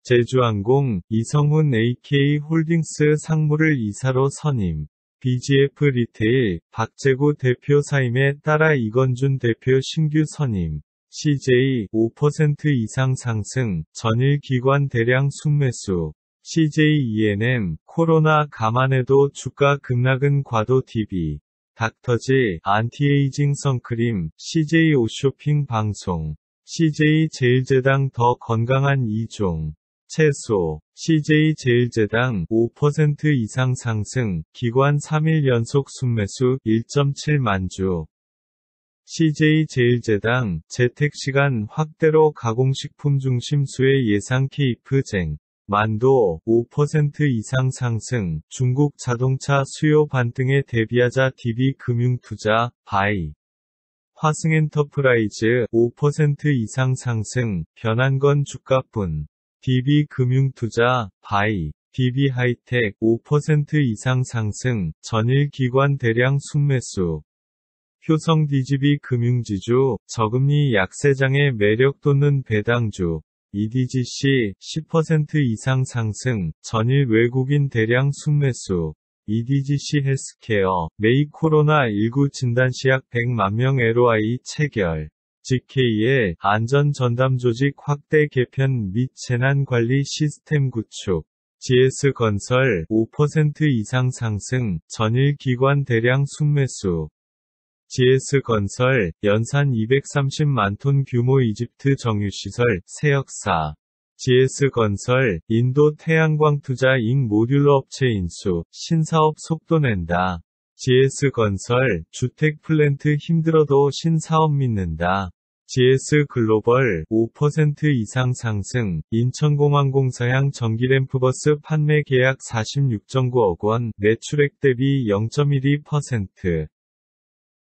제주항공, 이성훈 AK홀딩스 상무를 이사로 선임. BGF 리테일, 박재구 대표 사임에 따라 이건준 대표 신규 선임. CJ, 5% 이상 상승, 전일 기관 대량 순매수. CJ ENM, 코로나 감안해도 주가 급락은 과도 DB. 닥터지, 안티에이징 선크림, CJ 옷쇼핑 방송. CJ 제일제당 더 건강한 2종. 채소, CJ 제일제당 5% 이상 상승, 기관 3일 연속 순매수 1.7만 주. CJ 제일제당, 재택시간 확대로 가공식품 중심 수의 예상 케이프쟁. 만도, 5% 이상 상승, 중국 자동차 수요 반등에 대비하자 DB금융투자, 바이. 화승엔터프라이즈, 5% 이상 상승, 변한건 주가뿐. DB금융투자, 바이. DB하이텍, 5% 이상 상승, 전일 기관 대량 순매수. 효성 DGB 금융지주, 저금리 약세장의 매력 돋는 배당주. EDGC, 10% 이상 상승, 전일 외국인 대량 순매수. EDGC 헬스케어, 메이 코로나19 진단시약 100만 명 LOI 체결. GK의 안전전담 조직 확대 개편 및 재난관리 시스템 구축. GS건설, 5% 이상 상승, 전일 기관 대량 순매수. GS건설, 연산 230만 톤 규모 이집트 정유시설, 새역사. GS건설, 인도 태양광 투자 잉 모듈러 업체 인수, 신사업 속도낸다. GS건설, 주택 플랜트 힘들어도 신사업 믿는다. GS글로벌, 5% 이상 상승, 인천공항공사향 전기램프버스 판매 계약 46.9억 원, 매출액 대비 0.12%.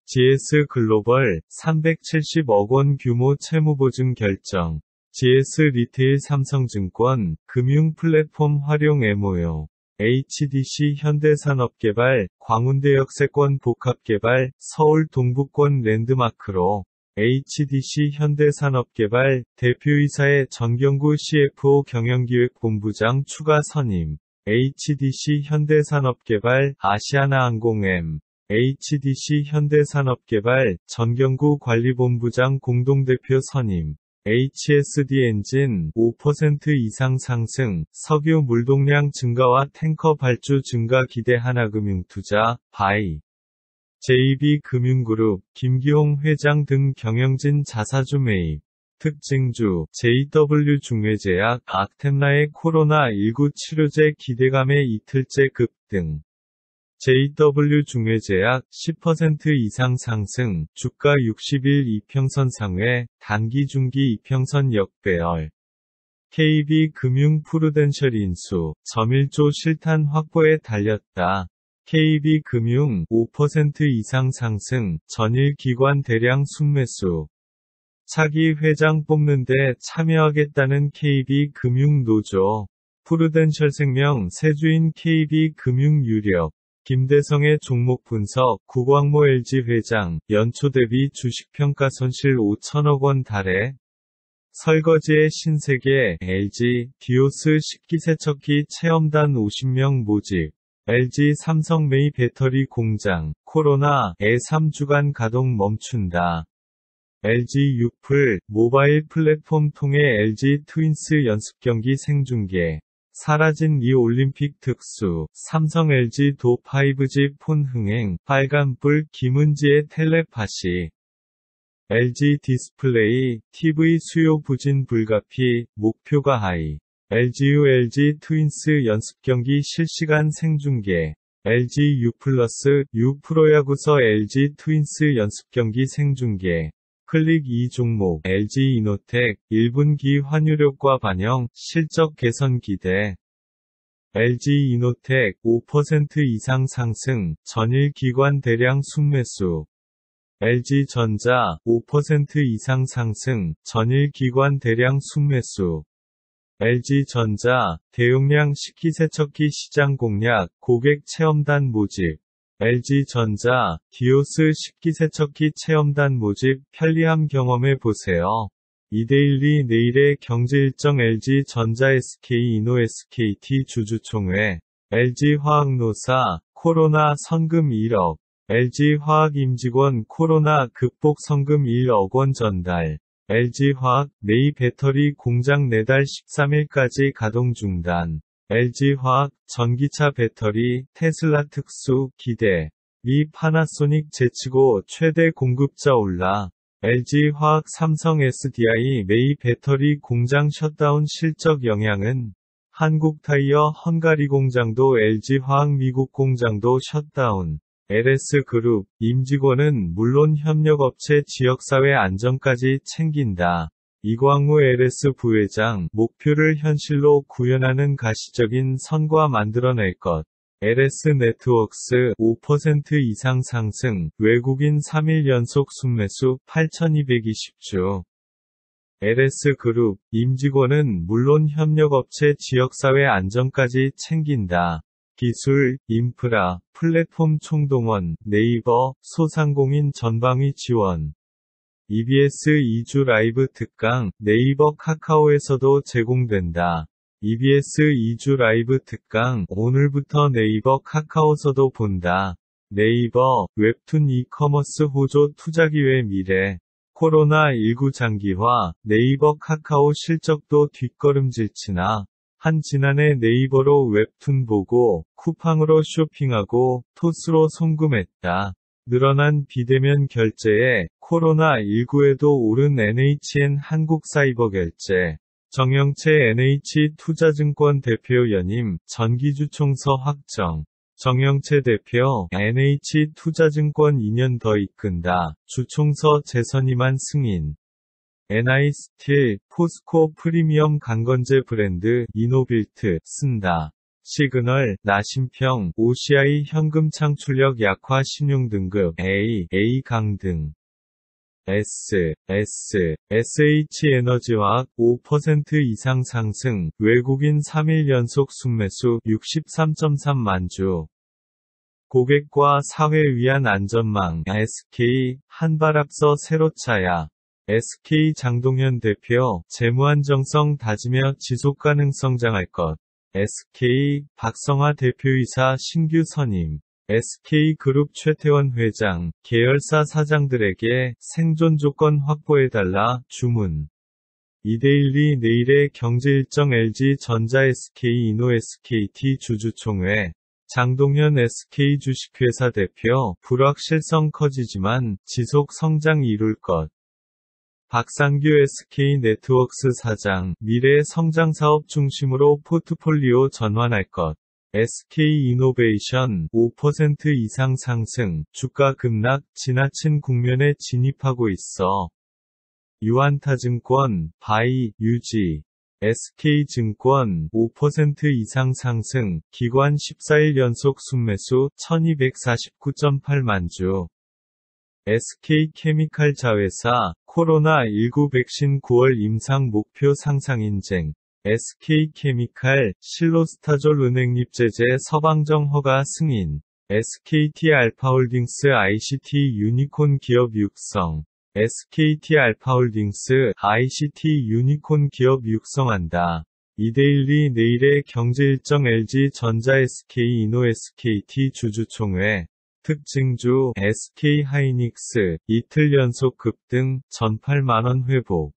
GS글로벌, 370억 원 규모 채무보증 결정. GS리테일 삼성증권, 금융플랫폼 활용 MOU. HDC 현대산업개발, 광운대 역세권 복합개발, 서울 동부권 랜드마크로. HDC 현대산업개발, 대표이사의 전경구 CFO 경영기획본부장 추가 선임. HDC 현대산업개발, 아시아나항공 M. HDC 현대산업개발, 전경구 관리본부장 공동대표 선임. HSD엔진, 5% 이상 상승, 석유 물동량 증가와 탱커 발주 증가 기대 하나금융투자, 바이. JB금융그룹, 김기홍 회장 등 경영진 자사주 매입. 특징주, JW 중외제약, 악템라의 코로나19 치료제 기대감에 이틀째 급등. JW 중외제약, 10% 이상 상승, 주가 60일 이평선 상회, 단기 중기 이평선 역배열. KB금융 프루덴셜 인수, 점일조 실탄 확보에 달렸다. KB금융, 5% 이상 상승, 전일 기관 대량 순매수. 차기 회장 뽑는데 참여하겠다는 KB금융노조. 프루덴셜생명 세주인 KB금융 유력. 김대성의 종목 분석, 구광모 LG 회장, 연초 대비 주식평가 손실 5천억 원 달해. 설거지의 신세계, LG, 디오스 식기세척기 체험단 50명 모집. LG 삼성 메이 배터리 공장, 코로나에 3주간 가동 멈춘다. LG 유플, 모바일 플랫폼 통해 LG 트윈스 연습경기 생중계. 사라진 리올림픽 특수, 삼성 LG 도 5G 폰 흥행, 빨간불 김은지의 텔레파시. LG 디스플레이, TV 수요 부진 불가피, 목표가 하이. LGU LG 트윈스 연습경기 실시간 생중계. LG U 플러스, U 프로야구서 LG 트윈스 연습경기 생중계. 클릭 2종목, LG 이노텍, 1분기 환율효과 반영, 실적 개선 기대. LG 이노텍, 5% 이상 상승, 전일 기관 대량 순매수. LG전자, 5% 이상 상승, 전일 기관 대량 순매수. LG전자, 대용량 식기세척기 시장 공략, 고객 체험단 모집. LG전자, 디오스 식기세척기 체험단 모집, 편리함 경험해 보세요. 이데일리 내일의 경제일정 LG전자 SK이노 SKT 주주총회 LG화학노사 코로나 성금 1억 LG화학 임직원 코로나 극복 성금 1억 원 전달 LG화학 내일 배터리 공장 내달 13일까지 가동 중단 LG화학 전기차 배터리 테슬라 특수 기대 미 파나소닉 제치고 최대 공급자 올라 LG화학 삼성 SDI 메이 배터리 공장 셧다운 실적 영향은 한국타이어 헝가리 공장도 LG화학 미국 공장도 셧다운 LS그룹 임직원은 물론 협력업체 지역사회 안전까지 챙긴다. 이광우 LS 부회장 목표를 현실로 구현하는 가시적인 성과 만들어낼 것. LS 네트워크스 5% 이상 상승, 외국인 3일 연속 순매수 8,220주. LS그룹 임직원은 물론 협력업체 지역사회 안전까지 챙긴다. 기술, 인프라, 플랫폼 총동원, 네이버, 소상공인 전방위 지원. EBS 2주 라이브 특강, 네이버 카카오에서도 제공된다. EBS 2주 라이브 특강, 오늘부터 네이버 카카오서도 본다. 네이버, 웹툰 이커머스 호조 투자기회 미래. 코로나19 장기화, 네이버 카카오 실적도 뒷걸음질치나. 한 지난해 네이버로 웹툰 보고, 쿠팡으로 쇼핑하고, 토스로 송금했다. 늘어난 비대면 결제에, 코로나19에도 오른 NHN 한국사이버결제. 정영채 NH투자증권 대표 연임, 전기주총서 확정. 정영채 대표, NH투자증권 2년 더 이끈다. 주총서 재선임한 승인. NI스틸, 포스코 프리미엄 강건제 브랜드, 이노빌트, 쓴다. 시그널, 나심평, OCI 현금 창출력 약화 신용등급, A, A 강등. SH에너지화학 5% 이상 상승, 외국인 3일 연속 순매수 63.3만 주. 고객과 사회 위한 안전망, SK, 한 발 앞서 새로차야. SK 장동현 대표, 재무안정성 다지며 지속가능성 장할 것. SK, 박성하 대표이사 신규 선임. SK그룹 최태원 회장, 계열사 사장들에게 생존 조건 확보해달라 주문. 이데일리 내일의 경제일정 LG전자 SK이노 SKT 주주총회. 장동현 SK 주식회사 대표, 불확실성 커지지만 지속 성장 이룰 것. 박상규 SK네트워크스 사장, 미래 성장사업 중심으로 포트폴리오 전환할 것. SK이노베이션 5% 이상 상승, 주가 급락, 지나친 국면에 진입하고 있어. 유안타증권, 바이, 유지. SK증권 5% 이상 상승, 기관 14일 연속 순매수 1249.8만 주. SK케미칼 자회사, 코로나19 백신 9월 임상 목표 상상 인증. SK케미칼, 실로스타졸 은행립제제 서방정 허가 승인. SKT알파홀딩스 ICT 유니콘 기업 육성. SKT알파홀딩스 ICT 유니콘 기업 육성한다. 이데일리 내일의 경제일정 LG전자 SK이노 SKT 주주총회. 특징주 SK하이닉스 이틀 연속 급등 전 8만원 회복.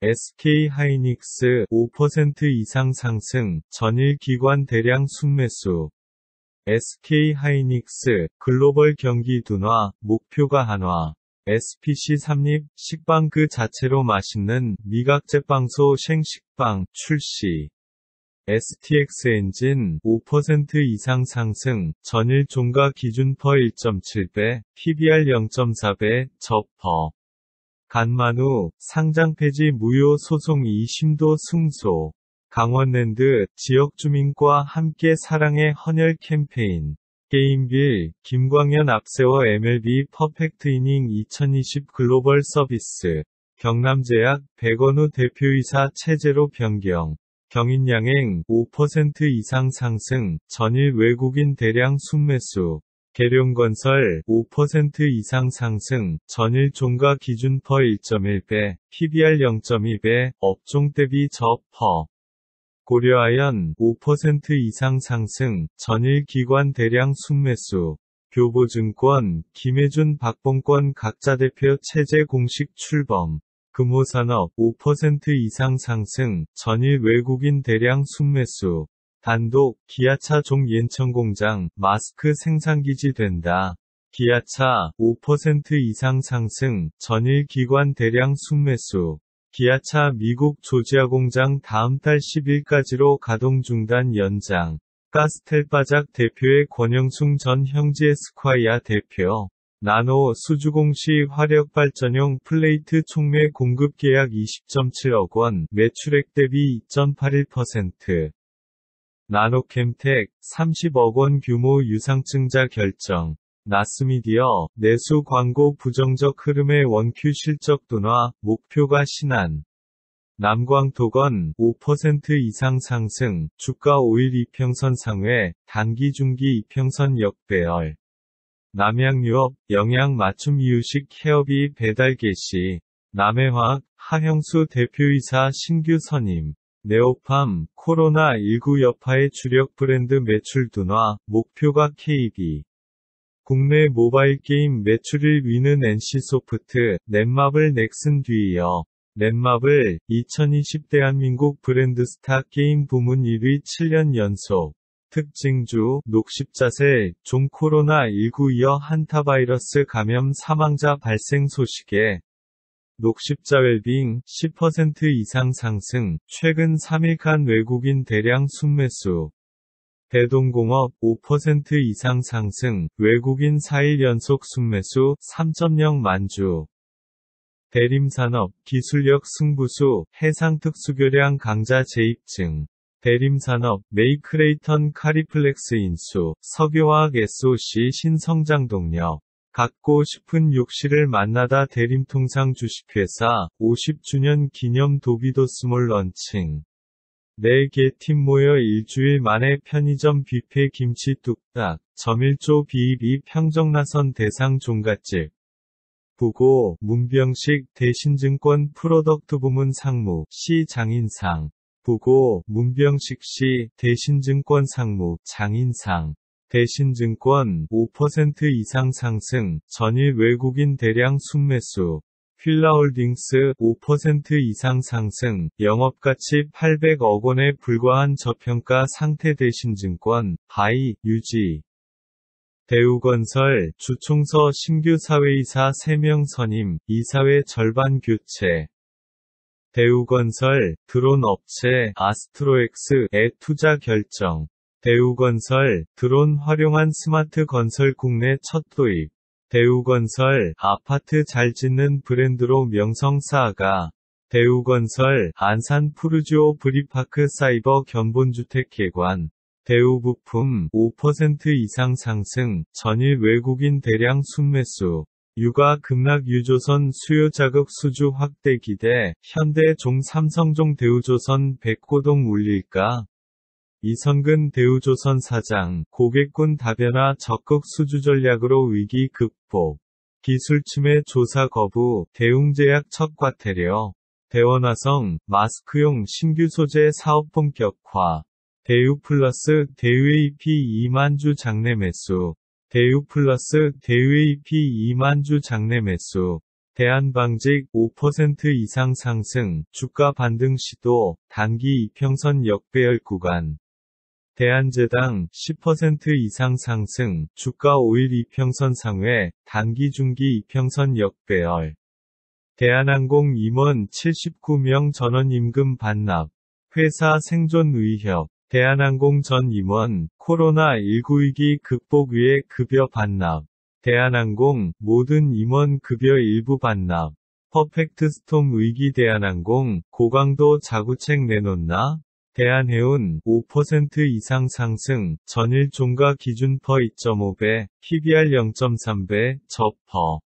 SK하이닉스 5% 이상 상승 전일 기관 대량 순매수. SK하이닉스 글로벌 경기 둔화 목표가 한화. SPC 삼립 식빵 그 자체로 맛있는 미각제빵소 생식빵 출시. STX 엔진 5% 이상 상승 전일 종가 기준 퍼 1.7배, PBR 0.4배, 저퍼. 간만우, 상장 폐지 무효 소송 2심도 승소. 강원랜드, 지역주민과 함께 사랑의 헌혈 캠페인. 게임빌, 김광현 앞세워 MLB 퍼펙트 이닝 2020 글로벌 서비스. 경남제약, 백원우 대표이사 체제로 변경. 경인양행 5% 이상 상승, 전일 외국인 대량 순매수. 계룡건설 5% 이상 상승, 전일 종가 기준 퍼 1.1배, PBR 0.2배, 업종 대비 저 퍼. 고려아연 5% 이상 상승, 전일 기관 대량 순매수. 교보증권, 김혜준 박봉권 각자 대표 체제 공식 출범. 금호산업 5% 이상 상승, 전일 외국인 대량 순매수. 단독, 기아차 종옌천공장, 마스크 생산기지 된다. 기아차 5% 이상 상승, 전일 기관 대량 순매수. 기아차 미국 조지아 공장 다음 달 10일까지로 가동 중단 연장. 가스텔바작 대표의 권영숭 전 형제 스콰이아 대표. 나노 수주공시 화력발전용 플레이트 촉매 공급 계약 20.7억 원, 매출액 대비 2.81%. 나노캠텍 30억 원 규모 유상증자 결정. 나스미디어 내수 광고 부정적 흐름의 원큐 실적 둔화, 목표가 신한. 남광토건 5% 이상 상승, 주가 5일 이평선 상회, 단기 중기 이평선 역배열. 남양유업 영양 맞춤 이유식 케어비 배달 개시. 남해화학 하형수 대표이사 신규 선임. 네오팜 코로나19 여파의 주력 브랜드 매출 둔화, 목표가 KB. 국내 모바일 게임 매출 1위는 NC소프트, 넷마블 넥슨 뒤이어. 넷마블 2020 대한민국 브랜드스타 게임 부문 1위 7년 연속. 특징주 녹십자세 종 코로나19 이어 한타바이러스 감염 사망자 발생 소식에 녹십자 웰빙 10% 이상 상승, 최근 3일간 외국인 대량 순매수. 대동공업 5% 이상 상승, 외국인 4일 연속 순매수 3.0만 주. 대림산업 기술력 승부수 해상특수교량 강자 재입증. 대림산업 메이크레이턴 카리플렉스 인수 석유화학 SOC 신성장 동력. 갖고 싶은 욕실을 만나다 대림통상 주식회사 50주년 기념 도비도스몰 런칭. 4개 팀 모여 일주일 만에 편의점 뷔페 김치 뚝딱, 점일조 비입이 평정나선 대상 종갓집. 부고, 문병식 대신증권 프로덕트 부문 상무, 시 장인상. 부고, 문병식 시 대신증권 상무, 장인상. 대신증권 5% 이상 상승, 전일 외국인 대량 순매수. 휠라홀딩스 5% 이상 상승, 영업가치 800억 원에 불과한 저평가 상태. 대신증권, 바이, 유지. 대우건설, 주총서 신규 사회이사 3명 선임, 이사회 절반 교체. 대우건설, 드론 업체, 아스트로엑스에 투자 결정. 대우건설, 드론 활용한 스마트 건설 국내 첫 도입. 대우건설, 아파트 잘 짓는 브랜드로 명성 쌓아가. 대우건설, 안산 푸르지오 브리파크 사이버 견본주택 개관. 대우부품, 5% 이상 상승, 전일 외국인 대량 순매수. 유가 급락 유조선 수요 자극 수주 확대 기대, 현대종 삼성종 대우조선 백고동 울릴까? 이성근 대우조선 사장, 고객군 다변화 적극 수주 전략으로 위기 극복. 기술침해 조사 거부, 대웅제약 첫 과태료. 대원화성, 마스크용 신규 소재 사업 본격화. 대우플러스, 대우AP 2만주 장내 매수. 대우플러스, 대우AP 2만주 장내 매수. 대한방직 5% 이상 상승, 주가 반등 시도, 단기 이평선 역배열 구간. 대한제당 10% 이상 상승, 주가 5일 이평선 상회, 단기 중기 이평선 역배열. 대한항공 임원 79명 전원 임금 반납. 회사 생존 위협. 대한항공 전 임원, 코로나19 위기 극복 위해 급여 반납. 대한항공, 모든 임원 급여 일부 반납. 퍼펙트스톰 위기. 대한항공, 고강도 자구책 내놓나? 대한해운 5% 이상 상승, 전일 종가 기준 퍼 2.5배, PBR 0.3배, 저퍼.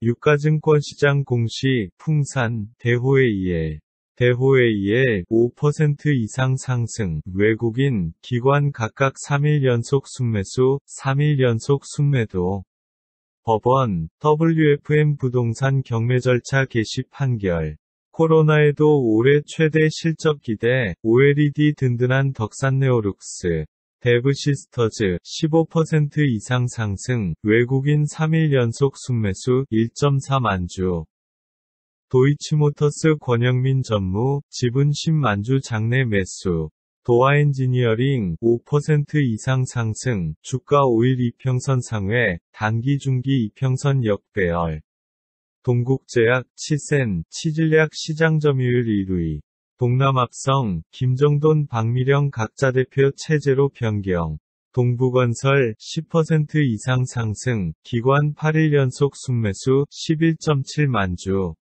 유가증권시장 공시, 풍산, 대호에 EL. 대호웨이의 5% 이상 상승, 외국인, 기관 각각 3일 연속 순매수, 3일 연속 순매도. 법원, WFM 부동산 경매 절차 개시 판결. 코로나에도 올해 최대 실적 기대, OLED 든든한 덕산네오룩스. 데브시스터즈 15% 이상 상승, 외국인 3일 연속 순매수 1.4만 주. 도이치모터스 권영민 전무, 지분 10만 주 장내 매수. 도화엔지니어링 5% 이상 상승, 주가 5일 이평선 상회, 단기 중기 이평선 역배열. 동국제약, 치센, 치질약 시장 점유율 1위. 동남합성, 김정돈 박미령 각자 대표 체제로 변경. 동부건설 10% 이상 상승, 기관 8일 연속 순매수 11.7만 주.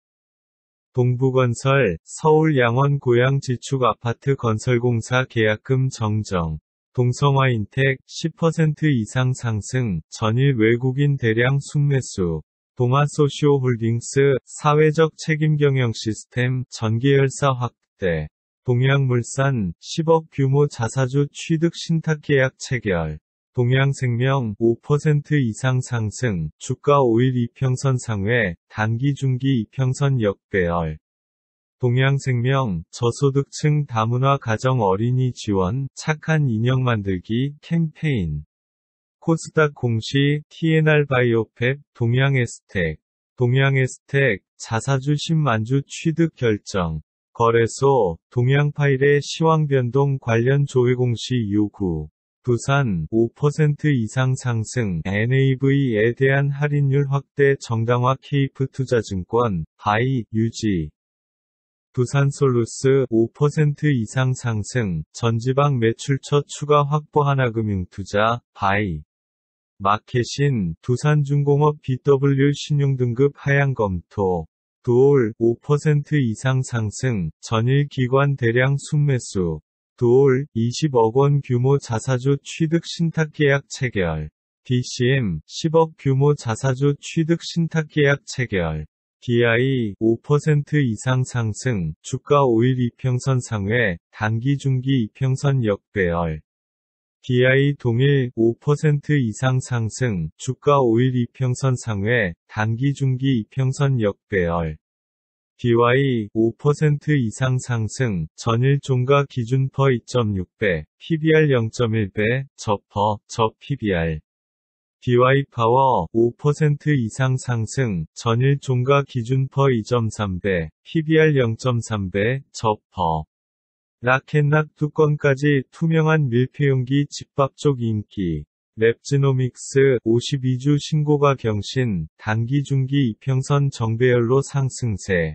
동부건설, 서울 양원 고양 지축 아파트 건설공사 계약금 정정. 동성화인텍 10% 이상 상승, 전일 외국인 대량 순매수. 동아소시오홀딩스, 사회적 책임 경영 시스템, 전기열사 확대. 동양물산, 10억 규모 자사주 취득 신탁계약 체결. 동양생명, 5% 이상 상승, 주가 5일 이평선 상회, 단기 중기 이평선 역배열. 동양생명, 저소득층 다문화 가정 어린이 지원, 착한 인형 만들기 캠페인. 코스닥 공시, TNR 바이오팹, 동양에스텍. 동양에스텍, 자사주 10만 주 취득 결정. 거래소, 동양파일의 시황변동 관련 조회 공시 요구. 두산, 5% 이상 상승, NAV에 대한 할인율 확대 정당화 케이프투자증권, 바이, 유지. 두산솔루스, 5% 이상 상승, 전지방 매출처 추가 확보 하나금융투자, 바이. 마켓인, 두산중공업 BW 신용등급 하향 검토. 두올, 5% 이상 상승, 전일 기관 대량 순매수. 두올, 20억 원 규모 자사주 취득 신탁계약 체결. DCM, 10억 규모 자사주 취득 신탁계약 체결. DI, 5% 이상 상승, 주가 5일 이평선 상회, 단기 중기 이평선 역배열. DI 동일, 5% 이상 상승, 주가 5일 이평선 상회, 단기 중기 이평선 역배열. DY 5% 이상 상승, 전일 종가 기준 퍼 2.6배, PBR 0.1배, 저 PBR. DY 파워 5% 이상 상승, 전일 종가 기준 퍼 2.3배, PBR 0.3배, 저 라켓락 뚜껑까지 투명한 밀폐용기 집밥 쪽 인기. 랩지노믹스 52주 신고가 경신, 단기 중기 이평선 정배열로 상승세.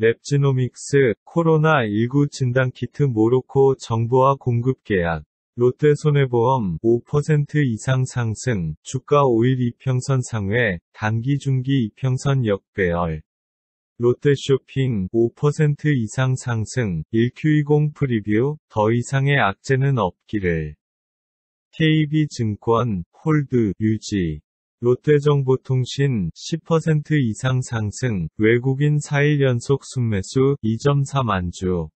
랩지노믹스, 코로나19 진단키트 모로코 정부와 공급 계약. 롯데손해보험 5% 이상 상승, 주가 5일 이평선 상회, 단기 중기 이평선 역배열. 롯데쇼핑 5% 이상 상승, 1Q20 프리뷰, 더 이상의 악재는 없기를. KB증권, 홀드, 유지. 롯데정보통신 10% 이상 상승, 외국인 4일 연속 순매수 2.4만 주.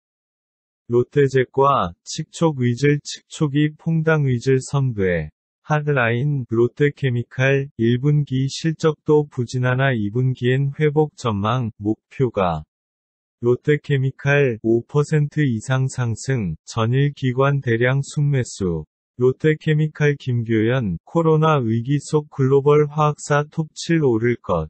롯데제과, 칙촉위즐 칙촉이 퐁당위즐 선배. 하드라인, 롯데케미칼, 1분기 실적도 부진하나 2분기엔 회복 전망, 목표가. 롯데케미칼, 5% 이상 상승, 전일 기관 대량 순매수. 롯데케미칼 김규현, 코로나 위기 속 글로벌 화학사 톱7 오를 것.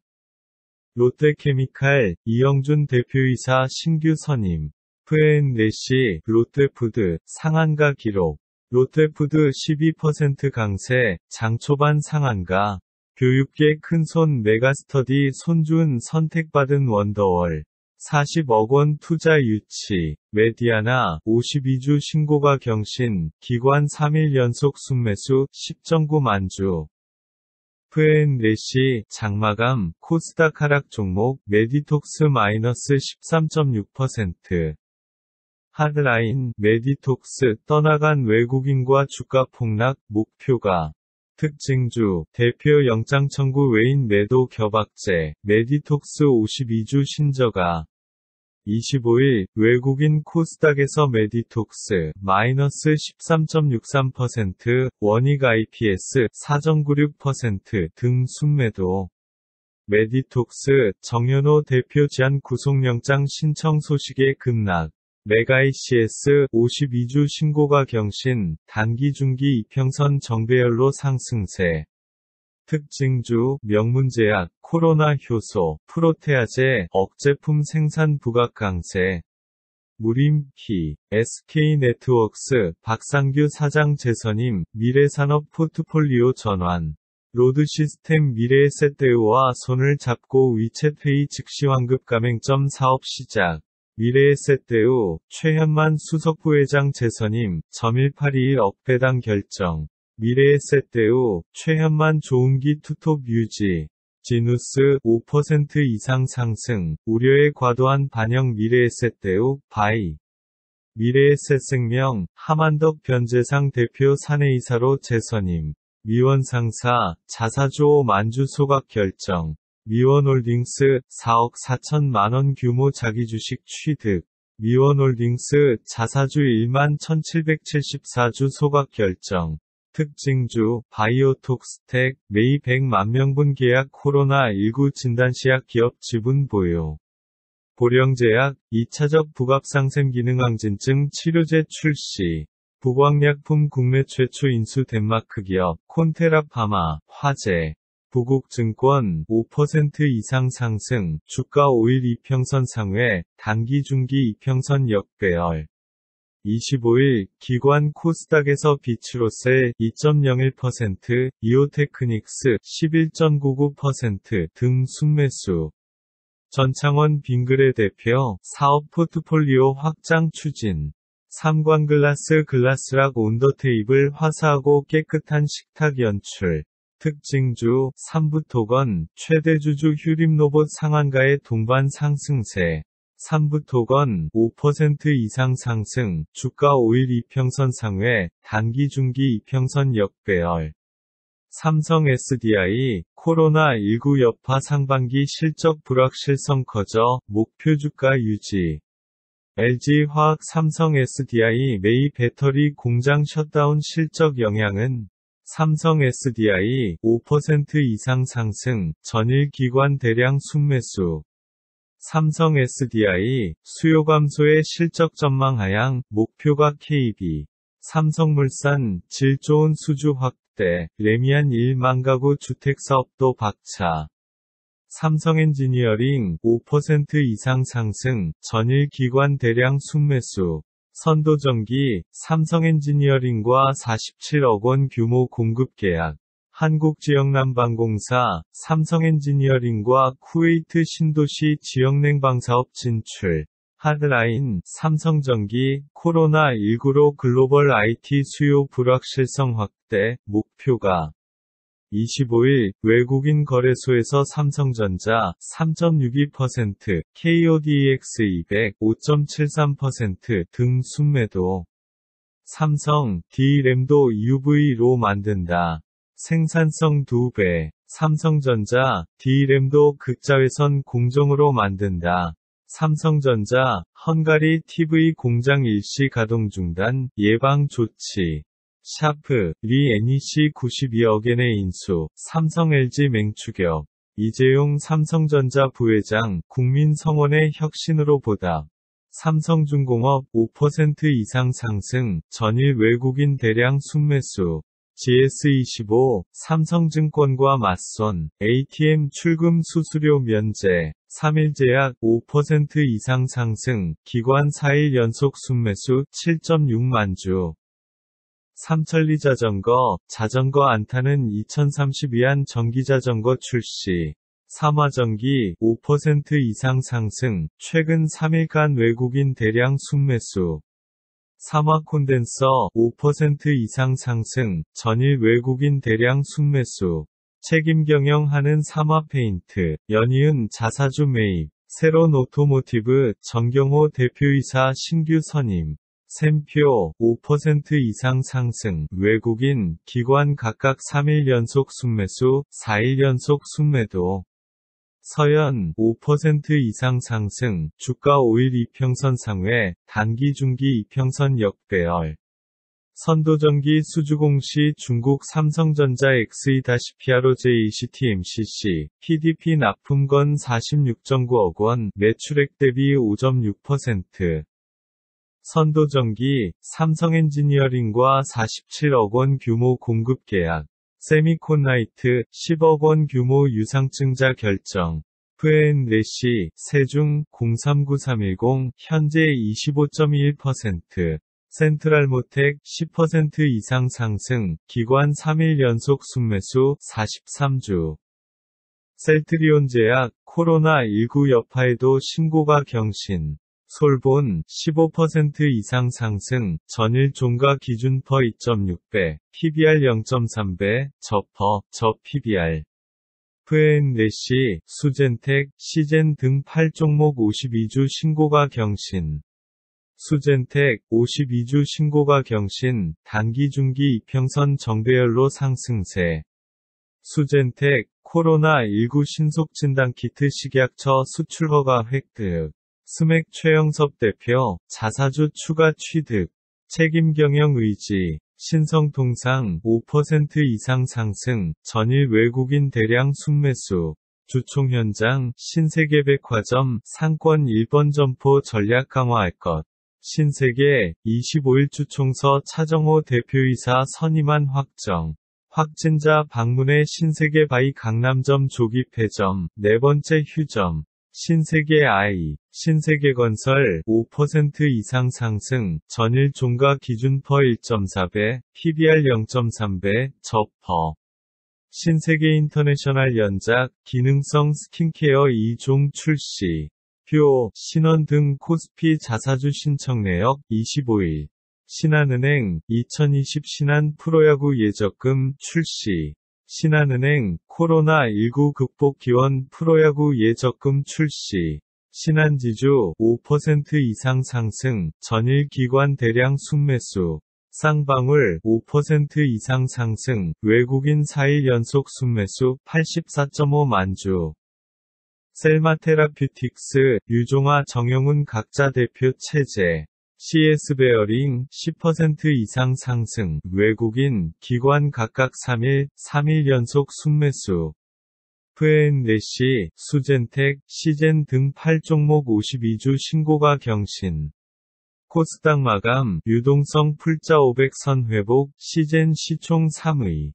롯데케미칼, 이영준 대표이사 신규 선임. F&N래시, 롯데푸드, 상한가 기록. 롯데푸드 12% 강세, 장 초반 상한가. 교육계 큰손 메가스터디 손준 선택받은 원더월. 40억 원 투자 유치. 메디아나 52주 신고가 경신, 기관 3일 연속 순매수 10.9만 주. F&N래시, 장마감, 코스닥 하락 종목, 메디톡스 마이너스 13.6%. 하드라인, 메디톡스, 떠나간 외국인과 주가 폭락, 목표가. 특징주, 대표 영장 청구 외인 매도 협박죄, 메디톡스 52주 신저가. 25일 외국인 코스닥에서 메디톡스 마이너스 13.63%, 원익 IPS 4.96% 등 순매도. 메디톡스 정현호 대표 제한 구속영장 신청 소식에 급락. 메가이CS 52주 신고가 경신, 단기 중기 이평선 정배열로 상승세. 특징주, 명문제약, 코로나 효소, 프로테아제, 억제품 생산 부각 강세. 무림키, SK네트워크스, 박상규 사장 재선임, 미래산업 포트폴리오 전환. 로드시스템 미래에셋대우와 손을 잡고 위챗페이 즉시 환급 가맹점 사업 시작. 미래에셋대우, 최현만 수석부회장 재선임, 점일 82억 배당 결정. 미래에셋대우, 최현만 조은기 투톱 유지. 지누스, 5% 이상 상승, 우려의 과도한 반영 미래에셋대우, 바이. 미래에셋생명, 하만덕 변재상 대표 사내이사로 재선임. 미원상사, 자사주 만주 소각 결정. 미원홀딩스, 4억 4천만원 규모 자기주식 취득. 미원홀딩스, 자사주 1만 1774주 소각 결정. 특징주, 바이오톡스텍, 매일 100만 명분 계약 코로나19 진단시약 기업 지분 보유. 보령제약, 2차적 부갑상샘 기능항진증 치료제 출시. 부광약품 국내 최초 인수 덴마크 기업, 콘테라파마, 화재. 부국증권, 5% 이상 상승, 주가 5일 이평선 상회, 단기 중기 이평선 역배열. 25일, 기관 코스닥에서 비츠로셀 2.01%, 이오테크닉스 11.99% 등 순매수. 전창원 빙그레 대표, 사업 포트폴리오 확장 추진. 삼광글라스 글라스락 온더테이블 화사하고 깨끗한 식탁 연출. 특징주, 삼부토건, 최대주주 휴림로봇 상한가의 동반 상승세. 삼부토건, 5% 이상 상승, 주가 5일 이평선 상회, 단기 중기 이평선 역배열. 삼성 SDI, 코로나19 여파 상반기 실적 불확실성 커져, 목표 주가 유지. LG화학 삼성 SDI 메이 배터리 공장 셧다운 실적 영향은 삼성 SDI 5% 이상 상승, 전일 기관 대량 순매수. 삼성 SDI 수요 감소의 실적 전망 하향, 목표가 KB. 삼성물산 질 좋은 수주 확대, 레미안 1만 가구 주택사업도 박차. 삼성엔지니어링 5% 이상 상승, 전일 기관 대량 순매수. 선도전기, 삼성엔지니어링과 47억 원 규모 공급 계약. 한국지역난방공사, 삼성엔지니어링과 쿠웨이트 신도시 지역냉방사업 진출. 하드라인, 삼성전기, 코로나19로 글로벌 IT 수요 불확실성 확대, 목표가. 25일, 외국인 거래소에서 삼성전자 3.62%, KODX 200 5.73% 등 순매도. 삼성, D램도 UV로 만든다. 생산성 2배. 삼성전자, D램도 극자외선 공정으로 만든다. 삼성전자, 헝가리 TV 공장 일시 가동 중단, 예방 조치. 샤프, 리 NEC 92억엔의 인수, 삼성 LG 맹추격. 이재용 삼성전자 부회장, 국민성원의 혁신으로 보답. 삼성중공업 5% 이상 상승, 전일 외국인 대량 순매수. GS25, 삼성증권과 맞선, ATM 출금 수수료 면제. 3일제약 5% 이상 상승, 기관 4일 연속 순매수 7.6만 주. 삼천리 자전거, 자전거 안 타는 2032안 전기자전거 출시. 삼화전기 5% 이상 상승, 최근 3일간 외국인 대량 순매수. 삼화콘덴서 5% 이상 상승, 전일 외국인 대량 순매수. 책임경영하는 삼화페인트, 연이은 자사주 매입. 새로운 오토모티브, 정경호 대표이사 신규 선임. 샘표 5% 이상 상승, 외국인, 기관 각각 3일 연속 순매수, 4일 연속 순매도. 서연 5% 이상 상승, 주가 5일 이평선 상회, 단기 중기 이평선 역배열. 선도전기 수주공시 중국 삼성전자 X-PROJECT-MCC, PDP 납품건 46.9억 원, 매출액 대비 5.6%. 선도전기, 삼성엔지니어링과 47억 원 규모 공급 계약. 세미콘라이트, 10억 원 규모 유상증자 결정. F&N래시, 세중, 039310, 현재 25.21%. 센트럴모텍, 10% 이상 상승, 기관 3일 연속 순매수, 43주. 셀트리온제약, 코로나19 여파에도 신고가 경신. 솔본, 15% 이상 상승, 전일 종가 기준 퍼 2.6배, PBR 0.3배, 저 PBR. F&N래시, 수젠텍, 시젠 등 8종목 52주 신고가 경신. 수젠텍, 52주 신고가 경신, 단기 중기 이평선 정배열로 상승세. 수젠텍, 코로나19 신속 진단키트 식약처 수출 허가 획득. 스맥 최영섭 대표, 자사주 추가 취득. 책임 경영 의지. 신성통상, 5% 이상 상승, 전일 외국인 대량 순매수. 주총 현장, 신세계백화점, 상권 1번 점포 전략 강화할 것. 신세계, 25일 주총서 차정호 대표이사 선임안 확정. 확진자 방문해 신세계 바이 강남점 조기 폐점, 네 번째 휴점. 신세계 I, 신세계건설, 5% 이상 상승, 전일 종가 기준 퍼 1.4배, PBR 0.3배, 저 퍼. 신세계인터내셔널 연작, 기능성 스킨케어 2종 출시. 표, 신원 등 코스피 자사주 신청 내역, 25일. 신한은행, 2020 신한 프로야구 예적금 출시. 신한은행, 코로나19 극복 기원 프로야구 예적금 출시. 신한지주, 5% 이상 상승, 전일 기관 대량 순매수. 쌍방울, 5% 이상 상승, 외국인 4일 연속 순매수, 84.5만 주. 셀마테라퓨틱스, 유종화 정영훈 각자 대표 체제. CS베어링, 10% 이상 상승, 외국인, 기관 각각 3일 연속 순매수. F&N래시, 수젠텍, 시젠 등 8종목 52주 신고가 경신. 코스닥 마감, 유동성 풀자 500선 회복, 시젠 시총 3위.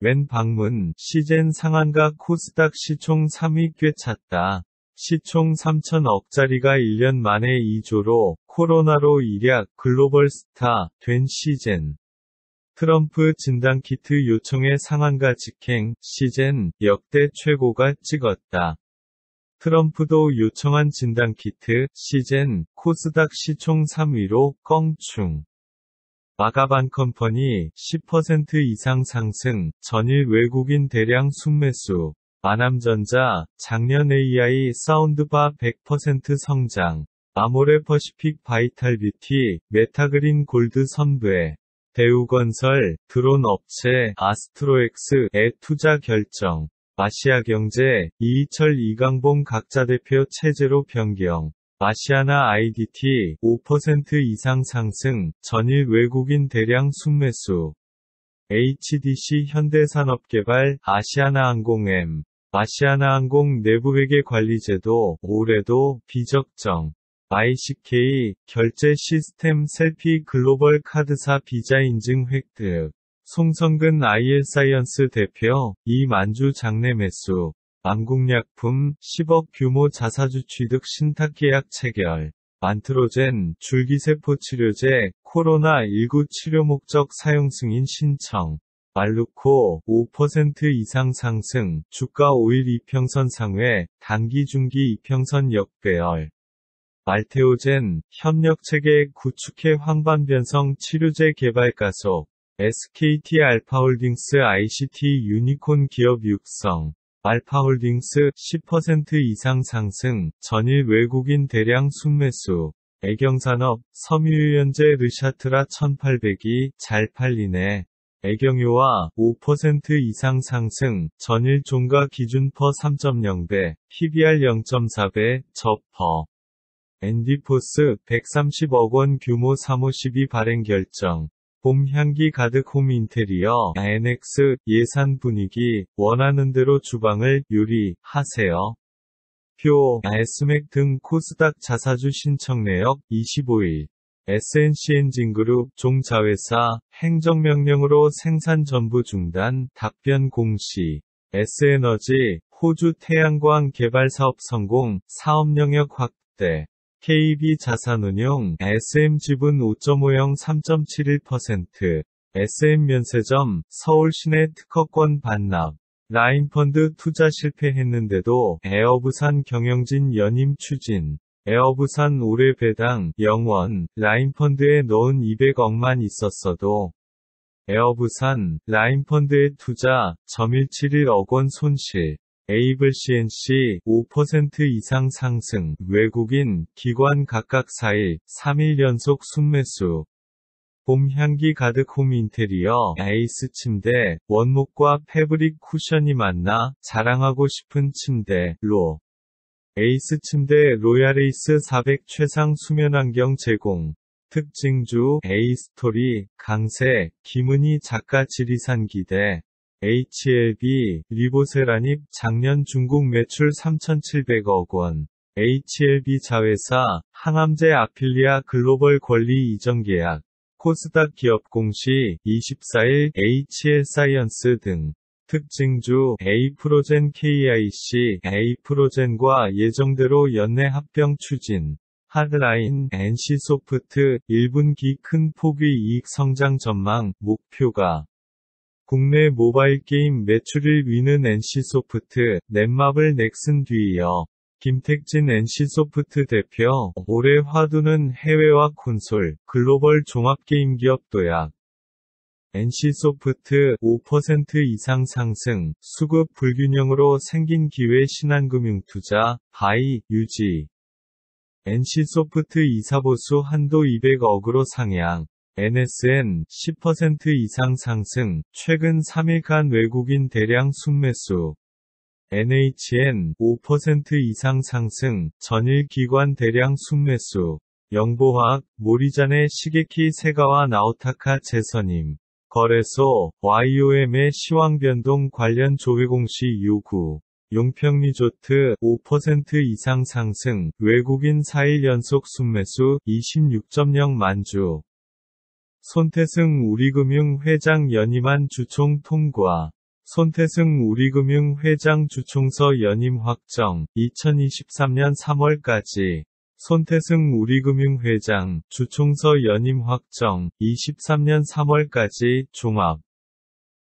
웬 방문, 시젠 상한가 코스닥 시총 3위 꿰찼다. 시총 3천억짜리가 1년 만에 2조로, 코로나로 일약 글로벌 스타 된 시젠. 트럼프 진단키트 요청의 상한가 직행, 시젠, 역대 최고가 찍었다. 트럼프도 요청한 진단키트, 시젠, 코스닥 시총 3위로, 껑충. 마가반 컴퍼니, 10% 이상 상승, 전일 외국인 대량 순매수. 마남전자, 작년 AI 사운드바 100% 성장. 아모레 퍼시픽 바이탈뷰티, 메타그린 골드 선배. 대우건설, 드론 업체, 아스트로엑스에 투자 결정. 아시아경제, 이희철 이강봉 각자 대표 체제로 변경. 아시아나 IDT, 5% 이상 상승, 전일 외국인 대량 순매수. HDC 현대산업개발, 아시아나항공 아시아나항공 내부회계관리제도, 올해도, 비적정. ICK, 결제 시스템 셀피 글로벌 카드사 비자 인증 획득. 송성근 IL사이언스 대표, 이만주 장내 매수. 안국약품, 10억 규모 자사주 취득 신탁계약 체결. 안트로젠, 줄기세포 치료제, 코로나19 치료 목적 사용 승인 신청. 말루코, 5% 이상 상승, 주가 5일 이평선 상회, 단기 중기 이평선 역배열. 말테오젠, 협력체계 구축해 황반변성 치료제 개발 가속. SKT 알파홀딩스 ICT 유니콘 기업 육성. 알파홀딩스, 10% 이상 상승, 전일 외국인 대량 순매수. 애경산업, 섬유유연제 르샤트라 1800이 잘 팔리네. 애경유와 5% 이상 상승, 전일 종가 기준 퍼 3.0배, PBR 0.4배, 저퍼. 앤디포스 130억 원 규모 사무 12 발행 결정. 봄 향기 가득 홈 인테리어, NX, 예산 분위기, 원하는 대로 주방을 요리하세요. 표, S맥 등 코스닥 자사주 신청 내역 25일. SNC엔진그룹 종자회사 행정명령으로 생산 전부 중단 답변 공시. S에너지 호주 태양광 개발 사업 성공 사업 영역 확대. KB자산운용 SM지분 5.50 3.71% SM면세점 서울 시내 특허권 반납. 라인펀드 투자 실패했는데도 에어부산 경영진 연임 추진. 에어부산 올해 배당 0원, 라인펀드에 넣은 200억만 있었어도 에어부산, 라인펀드에 투자, 1.171억 원 손실. 에이블 CNC 5% 이상 상승, 외국인, 기관 각각 4일, 3일 연속 순매수. 봄 향기 가득 홈 인테리어, 에이스 침대, 원목과 패브릭 쿠션이 만나 자랑하고 싶은 침대, 로. 에이스 침대 로얄에이스 400 최상 수면환경 제공. 특징주, 에이스토리, 강세, 김은희 작가 지리산 기대. HLB, 리보세라닙, 작년 중국 매출 3,700억 원. HLB 자회사, 항암제 아필리아 글로벌 권리 이전 계약. 코스닥 기업 공시, 24일, HL사이언스 등. 특징주, 에이프로젠 KIC, 에이프로젠과 예정대로 연내 합병 추진. 하드라인, NC소프트, 1분기 큰 폭의 이익 성장 전망, 목표가. 국내 모바일 게임 매출일 위는 NC소프트, 넷마블 넥슨 뒤이어. 김택진 NC소프트 대표, 올해 화두는 해외와 콘솔, 글로벌 종합게임기업 도약. NC소프트 5% 이상 상승, 수급 불균형으로 생긴 기회 신한금융투자, 바이, 유지. NC소프트 이사보수 한도 200억으로 상향. NSN 10% 이상 상승, 최근 3일간 외국인 대량 순매수. NHN 5% 이상 상승, 전일 기관 대량 순매수. 영보화학, 모리잔의 시게키 세가와 나오타카 재선임. 거래소, YOM의 시황변동 관련 조회공시 요구. 용평리조트 5% 이상 상승, 외국인 4일 연속 순매수 26.0만 주. 손태승 우리금융 회장 연임안 주총 통과. 손태승 우리금융 회장 주총서 연임 확정, 2023년 3월까지. 손태승 우리금융 회장, 주총서 연임 확정, 23년 3월까지, 종합.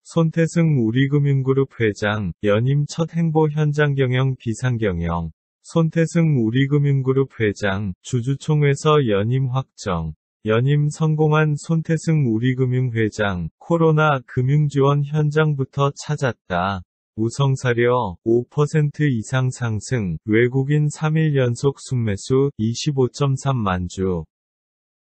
손태승 우리금융그룹 회장, 연임 첫 행보 현장 경영 비상경영. 손태승 우리금융그룹 회장, 주주총회서 연임 확정. 연임 성공한 손태승 우리금융 회장, 코로나 금융지원 현장부터 찾았다. 우성사료 5% 이상 상승, 외국인 3일 연속 순매수 25.3만 주.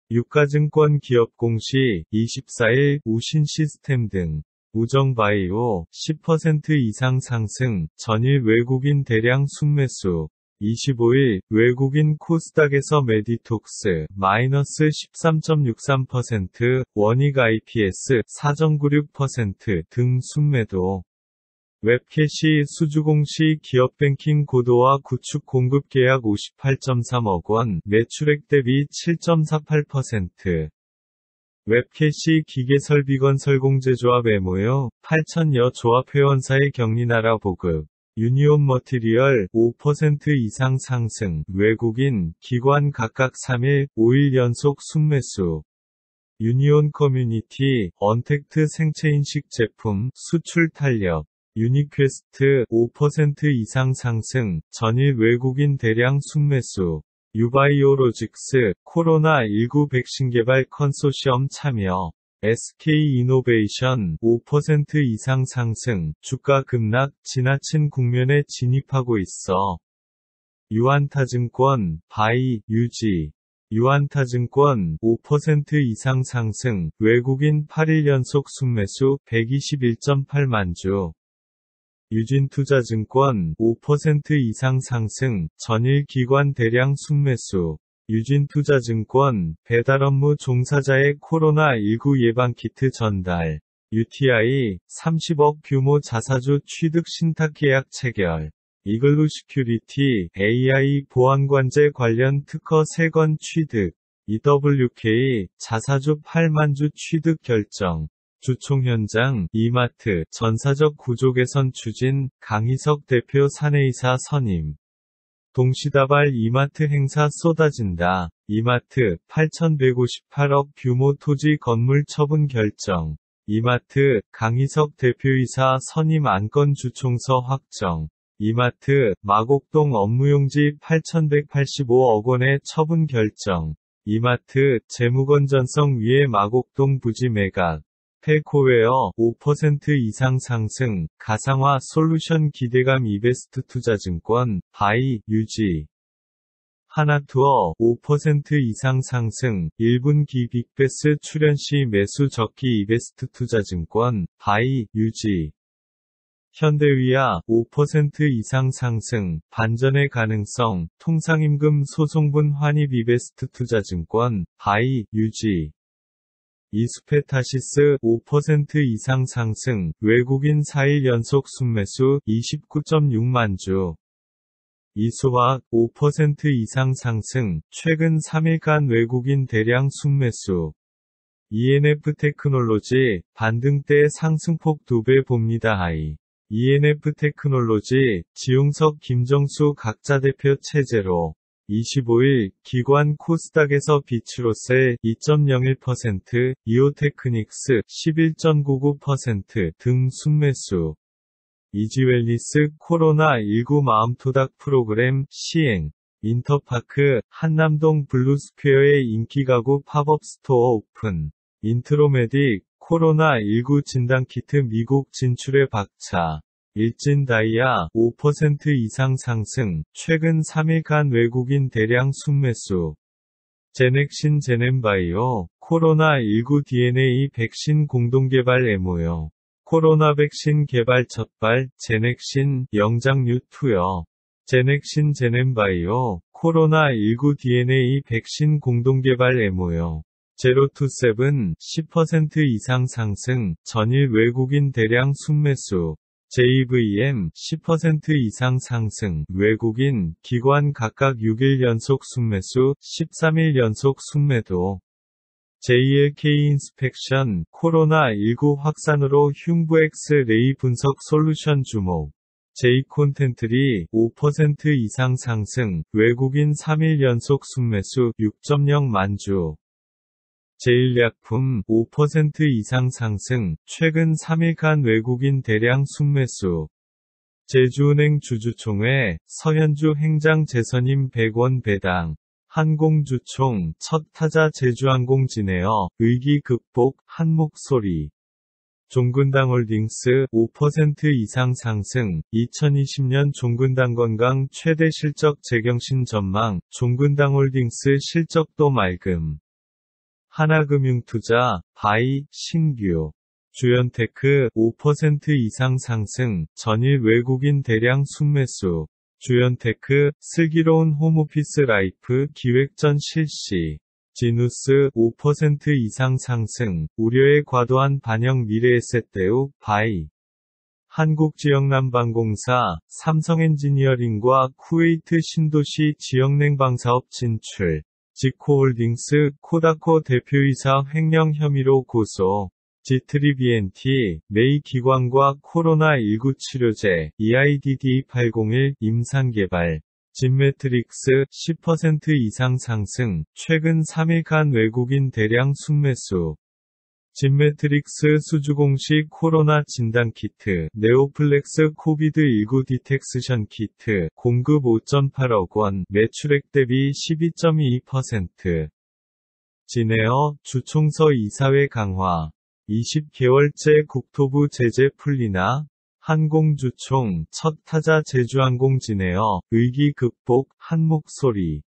유가증권 기업 공시 24일 우신시스템 등. 우정바이오 10% 이상 상승, 전일 외국인 대량 순매수. 25일 외국인 코스닥에서 메디톡스 마이너스 13.63%, 원익 IPS 4.96% 등 순매도. 웹캐시 수주공시 기업뱅킹 고도화 구축 공급 계약 58.3억 원, 매출액 대비 7.48%. 웹캐시 기계설비건설공제조합 애모요, 8,000여 조합회원사의 격리나라 보급. 유니온 머티리얼 5% 이상 상승, 외국인, 기관 각각 3일, 5일 연속 순매수. 유니온 커뮤니티, 언택트 생체인식 제품, 수출 탄력. 유니퀘스트 5% 이상 상승, 전일 외국인 대량 순매수. 유바이오로직스, 코로나19 백신 개발 컨소시엄 참여. SK이노베이션 5% 이상 상승, 주가 급락, 지나친 국면에 진입하고 있어. 유안타증권, 바이, 유지. 유한타증권 5% 이상 상승, 외국인 8일 연속 순매수 121.8만 주. 유진투자증권 5% 이상 상승, 전일 기관 대량 순매수. 유진투자증권, 배달업무 종사자의 코로나19 예방키트 전달. UTI, 30억 규모 자사주 취득 신탁계약 체결. 이글루 시큐리티, AI 보안관제 관련 특허 3건 취득. EWK, 자사주 8만 주 취득 결정. 주총 현장, 이마트, 전사적 구조 개선 추진, 강희석 대표 사내이사 선임. 동시다발 이마트 행사 쏟아진다. 이마트, 8,158억 규모 토지 건물 처분 결정. 이마트, 강희석 대표이사 선임 안건 주총서 확정. 이마트, 마곡동 업무용지 8,185억 원의 처분 결정. 이마트, 재무건전성 위해 마곡동 부지 매각. 텔코웨어, 5% 이상 상승, 가상화 솔루션 기대감 이베스트 투자증권, 바이, 유지. 하나투어, 5% 이상 상승, 1분기 빅베스 출연 시 매수 적기 이베스트 투자증권, 바이, 유지. 현대위아, 5% 이상 상승, 반전의 가능성, 통상임금 소송분 환입 이베스트 투자증권, 바이, 유지. 이수페타시스, 5% 이상 상승, 외국인 4일 연속 순매수, 29.6만 주. 이수화학, 5% 이상 상승, 최근 3일간 외국인 대량 순매수. ENF 테크놀로지, 반등대 상승폭 2배 봅니다. 하이. ENF 테크놀로지, 지용석 김정수 각자 대표 체제로. 25일, 기관 코스닥에서 비츠로셀 2.01%, 이오테크닉스 11.99% 등 순매수. 이지웰리스 코로나19 마음토닥 프로그램 시행. 인터파크, 한남동 블루스퀘어의 인기가구 팝업 스토어 오픈. 인트로메딕, 코로나19 진단키트 미국 진출에 박차. 일진다이아, 5% 이상 상승, 최근 3일간 외국인 대량 순매수. 제넥신 제넨바이오, 코로나19 DNA 백신 공동개발 MOU. 코로나 백신 개발 첫발, 제넥신, 영장류 투여. 제넥신 제넨바이오, 코로나19 DNA 백신 공동개발 MOU. 제로투세븐, 10% 이상 상승, 전일 외국인 대량 순매수. JVM, 10% 이상 상승, 외국인, 기관 각각 6일 연속 순매수, 13일 연속 순매도. JLK 인스펙션, 코로나19 확산으로 흉부엑스 레이 분석 솔루션 주목. J콘텐트리, 5% 이상 상승, 외국인 3일 연속 순매수, 6.0만 주. 제일약품, 5% 이상 상승, 최근 3일간 외국인 대량 순매수. 제주은행 주주총회, 서현주 행장 재선임 100원 배당. 항공주총, 첫 타자 제주항공 지내어, 위기 극복, 한 목소리. 종근당홀딩스, 5% 이상 상승, 2020년 종근당 건강 최대 실적 재경신 전망, 종근당홀딩스 실적도 맑음. 하나금융투자, 바이, 신규. 주연테크, 5% 이상 상승, 전일 외국인 대량 순매수. 주연테크, 슬기로운 홈오피스 라이프 기획전 실시. 지누스, 5% 이상 상승, 우려의 과도한 반영 미래에셋대우, 바이. 한국지역난방공사, 삼성엔지니어링과 쿠웨이트 신도시 지역냉방사업 진출. 지코홀딩스, 코다코 대표이사 횡령 혐의로 고소. 지트리비엔티, 메이 기관과 코로나19 치료제, EIDD801, 임상개발. 진매트릭스, 10% 이상 상승, 최근 3일간 외국인 대량 순매수. 진매트릭스 수주공식 코로나 진단키트, 네오플렉스 코비드19 디텍스션 키트, 공급 5.8억 원, 매출액 대비 12.2%. 진에어, 주총서 이사회 강화. 20개월째 국토부 제재 풀리나? 항공주총, 첫 타자 제주항공 진에어, 위기 극복, 한 목소리.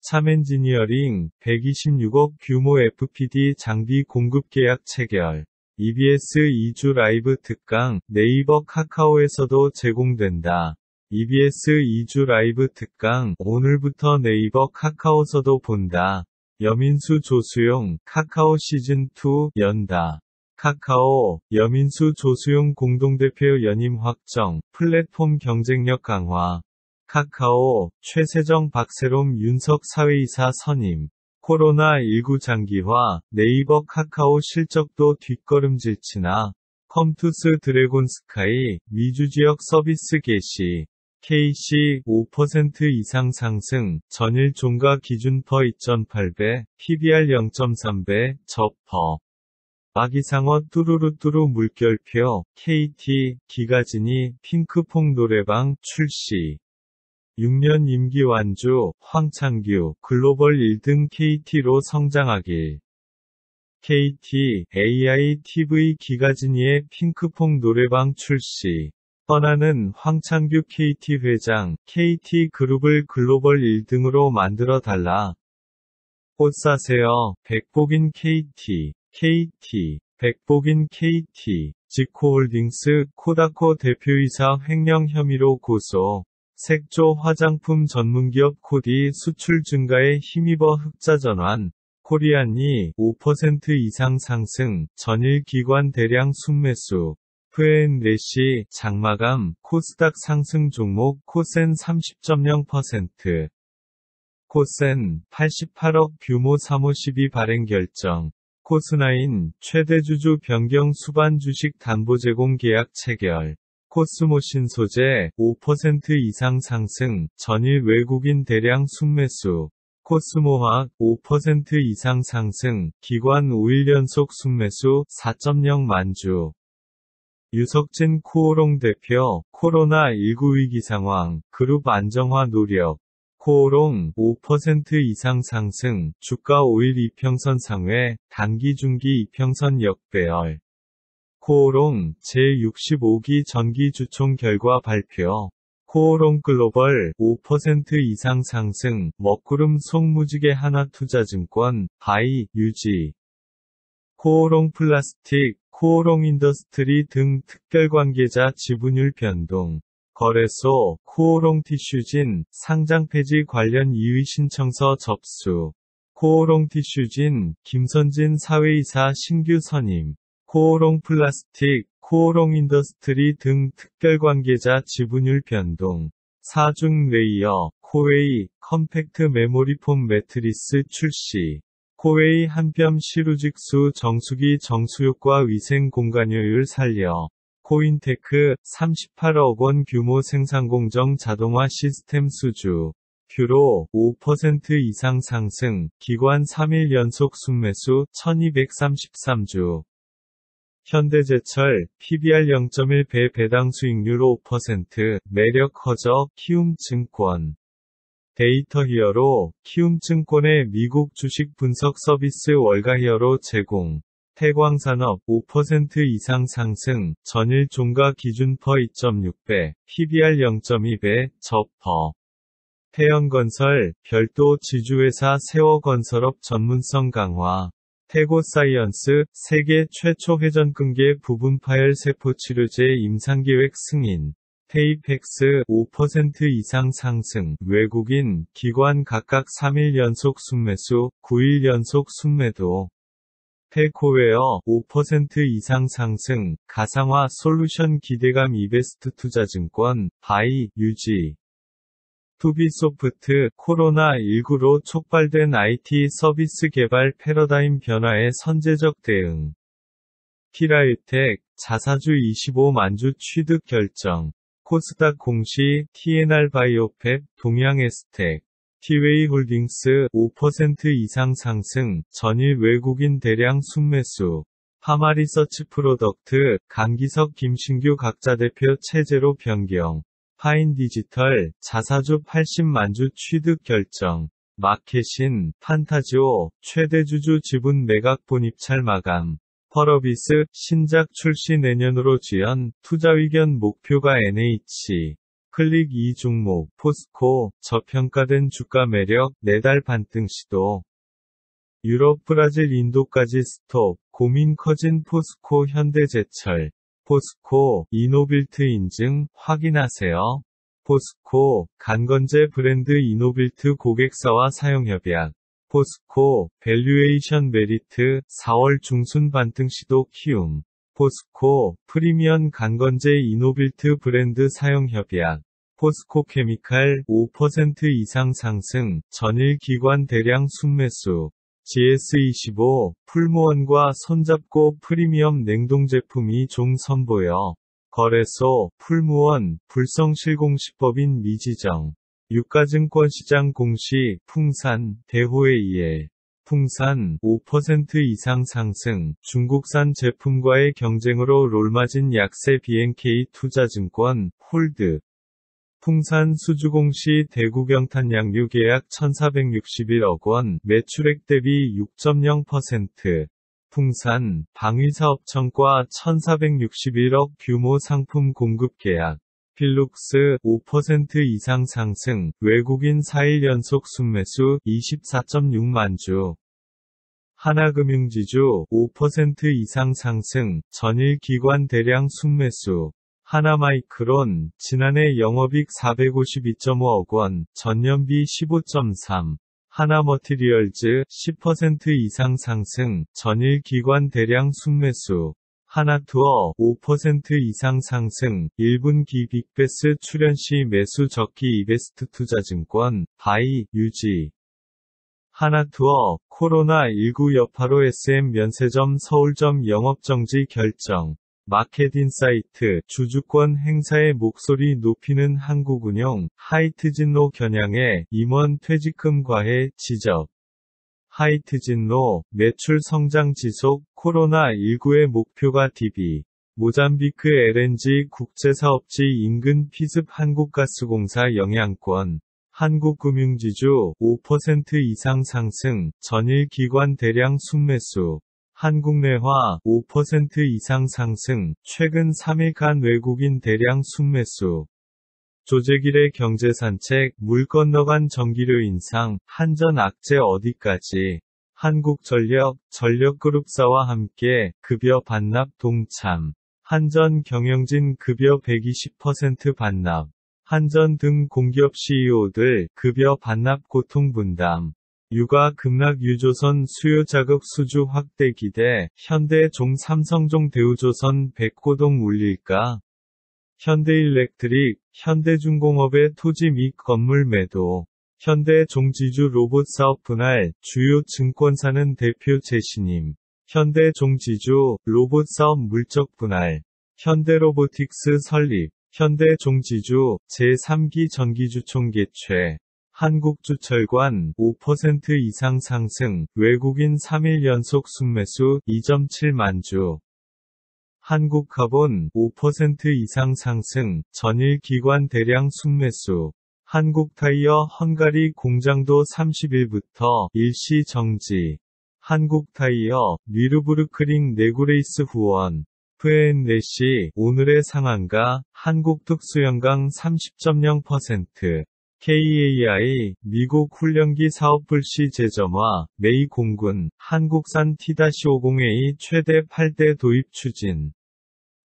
참엔지니어링 126억 규모 FPD 장비 공급 계약 체결. EBS 2주 라이브 특강 네이버 카카오에서도 제공된다. EBS 2주 라이브 특강 오늘부터 네이버 카카오서도 본다. 여민수 조수용 카카오 시즌2 연다. 카카오 여민수 조수용 공동대표 연임 확정 플랫폼 경쟁력 강화. 카카오 최세정 박세롬 윤석 사회이사 선임. 코로나19 장기화 네이버 카카오 실적도 뒷걸음질치나. 컴투스 드래곤 스카이 미주 지역 서비스 개시. KC 5% 이상 상승 전일 종가 기준 퍼 2.8배 PBR 0.3배 저퍼. 아기상어 뚜루루뚜루 물결표 KT 기가진이 핑크퐁 노래방 출시. 6년 임기 완주 황창규 글로벌 1등 KT로 성장하길. KT AI TV 기가진이의 핑크퐁 노래방 출시. 떠나는 황창규 KT 회장 KT그룹을 글로벌 1등으로 만들어 달라. 꽃 사세요. 백복인 KT. 백복인 KT. 지코홀딩스 코다코 대표이사 횡령 혐의로 고소. 색조 화장품 전문기업 코디 수출 증가에 힘입어 흑자 전환. 코리안이 5% 이상 상승, 전일 기관 대량 순매수. F&N래시 장마감 코스닥 상승 종목 코센 30.0%. 코센 88억 규모 352 발행 결정. 코스나인 최대 주주 변경 수반 주식 담보 제공 계약 체결. 코스모 신소재 5% 이상 상승, 전일 외국인 대량 순매수. 코스모화학 5% 이상 상승, 기관 5일 연속 순매수 4.0 만주. 유석진 코오롱 대표, 코로나19 위기 상황, 그룹 안정화 노력. 코오롱 5% 이상 상승, 주가 5일 이평선 상회, 단기 중기 이평선 역배열. 코오롱 제65기 전기 주총 결과 발표. 코오롱 글로벌 5% 이상 상승, 먹구름 송무지개 하나투자증권, 바이, 유지. 코오롱 플라스틱, 코오롱 인더스트리 등 특별관계자 지분율 변동. 거래소, 코오롱 티슈진, 상장 폐지 관련 이의 신청서 접수. 코오롱 티슈진, 김선진 사회이사 신규 선임. 코오롱 플라스틱, 코오롱 인더스트리 등 특별관계자 지분율 변동. 사중 레이어, 코웨이, 컴팩트 메모리 폼 매트리스 출시. 코웨이 한뼘 시루직수 정수기 정수효과 위생 공간효율 살려. 코인테크 38억 원 규모 생산공정 자동화 시스템 수주. 큐로 5% 이상 상승, 기관 3일 연속 순매수 1233주. 현대제철, PBR 0.1배 배당 수익률 5%, 매력 커져, 키움증권. 데이터 히어로, 키움증권의 미국 주식 분석 서비스 월가 히어로 제공. 태광산업 5% 이상 상승, 전일 종가 기준 퍼 2.6배, PBR 0.2배, 저퍼. 태연건설, 별도 지주회사 세워건설업 전문성 강화. 태고사이언스, 세계 최초 회전근개 부분 파열 세포치료제 임상계획 승인. 테이펙스 5% 이상 상승, 외국인, 기관 각각 3일 연속 순매수, 9일 연속 순매도. 테코웨어 5% 이상 상승, 가상화 솔루션 기대감 이베스트 투자증권, 바이, 유지. 투비소프트, 코로나19로 촉발된 IT 서비스 개발 패러다임 변화에 선제적 대응. 키라유텍, 자사주 25만주 취득 결정. 코스닥 공시, TNR 바이오팹, 동양에스텍. 티웨이홀딩스 5% 이상 상승, 전일 외국인 대량 순매수. 파마리서치 프로덕트, 강기석 김신규 각자 대표 체제로 변경. 파인디지털, 자사주 80만주 취득 결정. 마켓인, 판타지오, 최대주주 지분 매각 본입찰 마감. 펄어비스, 신작 출시 내년으로 지연, 투자 의견 목표가 NH. 클릭 2종목, 포스코, 저평가된 주가 매력, 4달 반등 시도. 유럽, 브라질, 인도까지 스톱, 고민 커진 포스코 현대제철. 포스코, 이노빌트 인증, 확인하세요. 포스코, 간건제 브랜드 이노빌트 고객사와 사용협약. 포스코, 밸류에이션 메리트, 4월 중순 반등 시도 키움. 포스코, 프리미엄 간건제 이노빌트 브랜드 사용협약. 포스코 케미칼, 5% 이상 상승, 전일 기관 대량 순매수. GS25, 풀무원과 손잡고 프리미엄 냉동 제품이 종 선보여. 거래소, 풀무원, 불성실공시법인 미지정. 유가증권시장 공시, 풍산, 대호AEL. 풍산, 5% 이상 상승, 중국산 제품과의 경쟁으로 롤마진 약세 BNK 투자증권, 홀드. 풍산 수주공시 대구경탄 양류 계약 1461억 원, 매출액 대비 6.0%. 풍산, 방위사업청과 1461억 규모 상품 공급 계약. 필룩스, 5% 이상 상승, 외국인 4일 연속 순매수 24.6만 주. 하나금융지주, 5% 이상 상승, 전일 기관 대량 순매수. 하나마이크론, 지난해 영업이익 452.5억 원, 전년비 15.3. 하나머티리얼즈, 10% 이상 상승, 전일 기관 대량 순매수. 하나투어, 5% 이상 상승, 1분기 빅베스 출연시 매수 적기 이베스트 투자증권, 바이, 유지. 하나투어, 코로나19 여파로 SM 면세점 서울점 영업정지 결정. 마켓인사이트, 주주권 행사의 목소리 높이는 한국운용, 하이트진로 겨냥해 임원 퇴직금 과해 지적. 하이트진로, 매출 성장 지속, 코로나19의 목표가 DB. 모잠비크 LNG 국제사업지 인근 피습 한국가스공사 영향권. 한국금융지주, 5% 이상 상승, 전일 기관 대량 순매수. 한국내화, 5% 이상 상승, 최근 3일간 외국인 대량 순매수. 조재길의 경제산책, 물 건너간 전기료 인상, 한전 악재 어디까지. 한국전력, 전력그룹사와 함께, 급여 반납 동참. 한전 경영진 급여 120% 반납. 한전 등 공기업 CEO들, 급여 반납 고통 분담. 유가 급락 유조선 수요 자급 수주 확대 기대, 현대종 삼성종 대우조선 백고동 울릴까? 현대일렉트릭, 현대중공업의 토지 및 건물 매도. 현대종 지주 로봇 사업 분할, 주요 증권사는 대표 제신임. 현대종 지주, 로봇 사업 물적 분할. 현대로보틱스 설립. 현대종 지주, 제3기 전기주총 개최. 한국주철관, 5% 이상 상승, 외국인 3일 연속 순매수 2.7만 주. 한국카본, 5% 이상 상승, 전일 기관 대량 순매수. 한국타이어 헝가리 공장도 30일부터 일시 정지. 한국타이어, 뉘르부르크링 네구레이스 후원. FN레시, 오늘의 상한가, 한국특수연강 30.0%. KAI, 미국 훈련기 사업 불시 재점화, 메이 공군, 한국산 T-50A 최대 8대 도입 추진.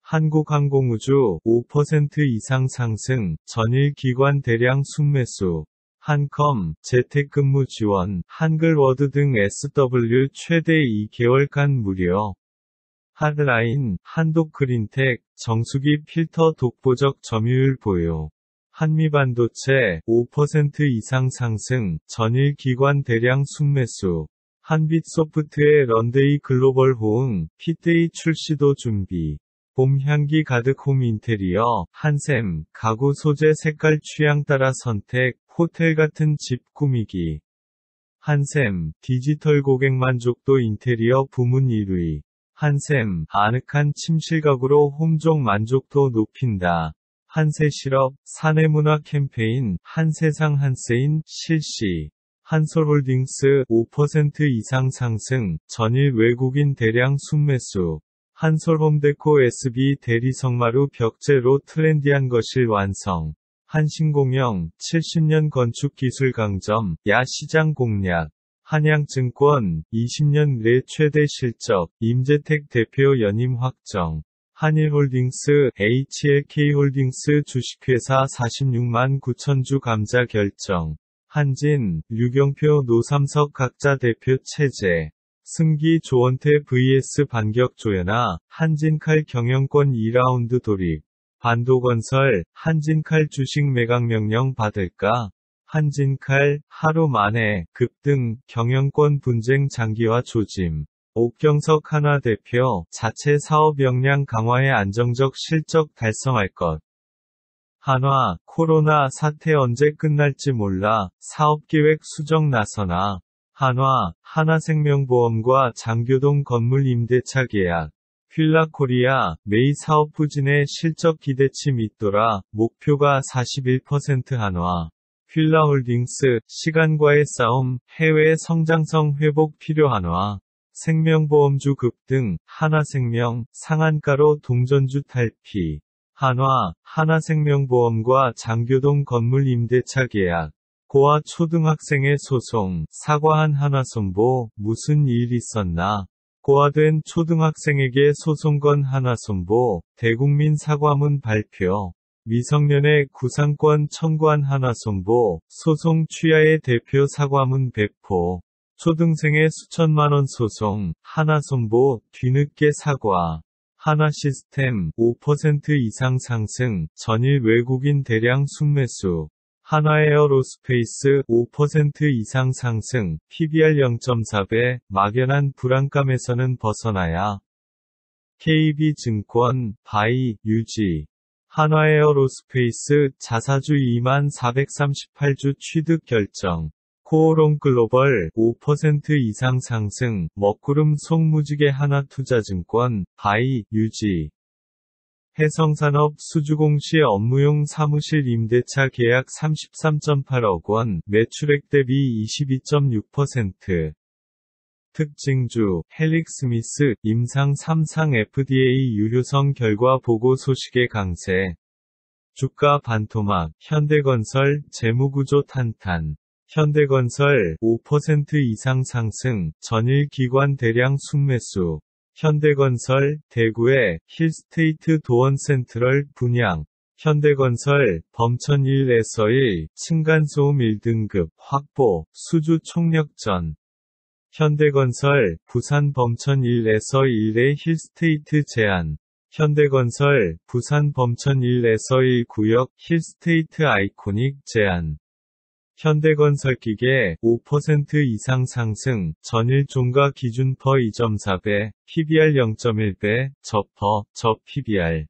한국항공우주, 5% 이상 상승, 전일 기관 대량 순매수. 한컴, 재택근무 지원, 한글워드 등 SW 최대 2개월간 무료. 하드라인, 한독그린텍, 정수기 필터 독보적 점유율 보유. 한미반도체, 5% 이상 상승, 전일 기관 대량 순매수. 한빛소프트의 런데이 글로벌 호응, 핏데이 출시도 준비. 봄 향기 가득 홈 인테리어, 한샘, 가구 소재 색깔 취향 따라 선택, 호텔 같은 집 꾸미기. 한샘, 디지털 고객 만족도 인테리어 부문 1위. 한샘, 아늑한 침실 가구로 홈족 만족도 높인다. 한세실업, 사내문화 캠페인, 한세상 한세인, 실시. 한솔홀딩스, 5% 이상 상승, 전일 외국인 대량 순매수. 한솔홈데코 SB 대리 성마루 벽재로 트렌디한 거실 완성. 한신공영 70년 건축기술 강점, 야 시장 공략. 한양증권 20년 내 최대 실적, 임재택 대표 연임 확정. 한일홀딩스, HLK홀딩스 주식회사 46만 9천주 감자 결정. 한진, 류경표 노삼석 각자 대표 체제. 승기 조원태 vs 반격 조연아, 한진칼 경영권 2라운드 돌입. 반도건설, 한진칼 주식 매각 명령 받을까? 한진칼, 하루 만에, 급등, 경영권 분쟁 장기화 조짐. 옥경석 한화 대표, 자체 사업 역량 강화에 안정적 실적 달성할 것. 한화, 코로나 사태 언제 끝날지 몰라, 사업계획 수정 나서나. 한화, 하나생명보험과 장교동 건물 임대차 계약. 휠라코리아, 메이 사업 부진에 실적 기대치 밑돌아, 목표가 41% 한화. 휠라홀딩스, 시간과의 싸움, 해외 성장성 회복 필요 한화. 생명보험주 급등, 하나생명, 상한가로 동전주 탈피. 한화, 하나생명보험과 장교동 건물 임대차 계약. 고아 초등학생의 소송, 사과한 하나손보, 무슨 일 있었나? 고아된 초등학생에게 소송 건 하나손보, 대국민 사과문 발표. 미성년의 구상권 청구한 하나손보, 소송 취하의 대표 사과문 배포. 초등생의 수천만원 소송, 하나손보, 뒤늦게 사과. 하나시스템, 5% 이상 상승, 전일 외국인 대량 순매수. 한화에어로스페이스, 5% 이상 상승, PBR 0.4배, 막연한 불안감에서는 벗어나야. KB증권, 바이, 유지. 한화에어로스페이스, 자사주 2438주 취득 결정. 코오롱글로벌, 5% 이상 상승, 먹구름 송무지개 하나투자증권, 바이, 유지. 해성산업 수주공시 업무용 사무실 임대차 계약 33.8억 원, 매출액 대비 22.6%. 특징주, 헬릭스미스, 임상 3상 FDA 유효성 결과 보고 소식의 강세. 주가 반토막, 현대건설, 재무구조 탄탄. 현대건설, 5% 이상 상승, 전일 기관 대량 순매수. 현대건설, 대구의 힐스테이트 도원센트럴 분양. 현대건설, 범천 1에서 1, 층간소음 1등급 확보, 수주 총력전. 현대건설, 부산 범천 1에서 1의 힐스테이트 제안. 현대건설, 부산 범천 1에서 1 구역 힐스테이트 아이코닉 제안. 현대건설기계, 5% 이상 상승, 전일 종가 기준 퍼 2.4배, PBR 0.1배, 저 PBR.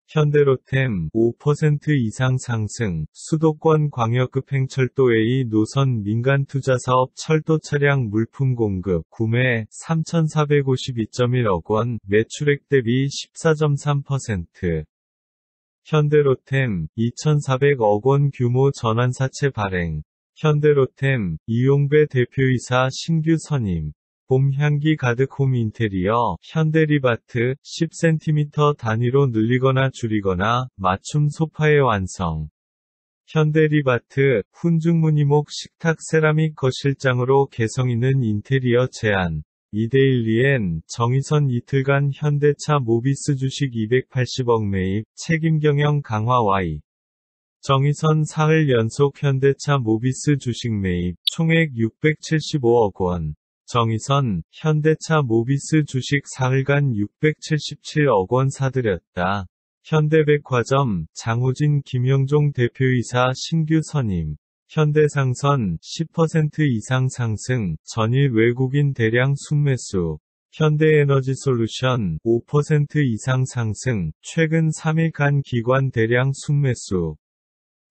현대로템, 5% 이상 상승, 수도권 광역급행철도 A 노선 민간투자사업 철도 차량 물품 공급, 구매, 3,452.1억 원, 매출액 대비 14.3%. 현대로템, 2,400억 원 규모 전환사채 발행. 현대로템, 이용배 대표이사 신규 선임. 봄 향기 가득 홈 인테리어, 현대리바트, 10cm 단위로 늘리거나 줄이거나, 맞춤 소파의 완성. 현대리바트, 훈증무늬목 식탁 세라믹 거실장으로 개성 있는 인테리어 제안. 이데일리엔, 정의선 이틀간 현대차 모비스 주식 280억 매입, 책임경영 강화 Y. 정의선 사흘 연속 현대차 모비스 주식 매입, 총액 675억 원. 정의선, 현대차 모비스 주식 사흘간 677억 원 사들였다. 현대백화점, 장호진 김영종 대표이사 신규 선임. 현대상선, 10% 이상 상승, 전일 외국인 대량 순매수. 현대에너지솔루션, 5% 이상 상승, 최근 3일간 기관 대량 순매수.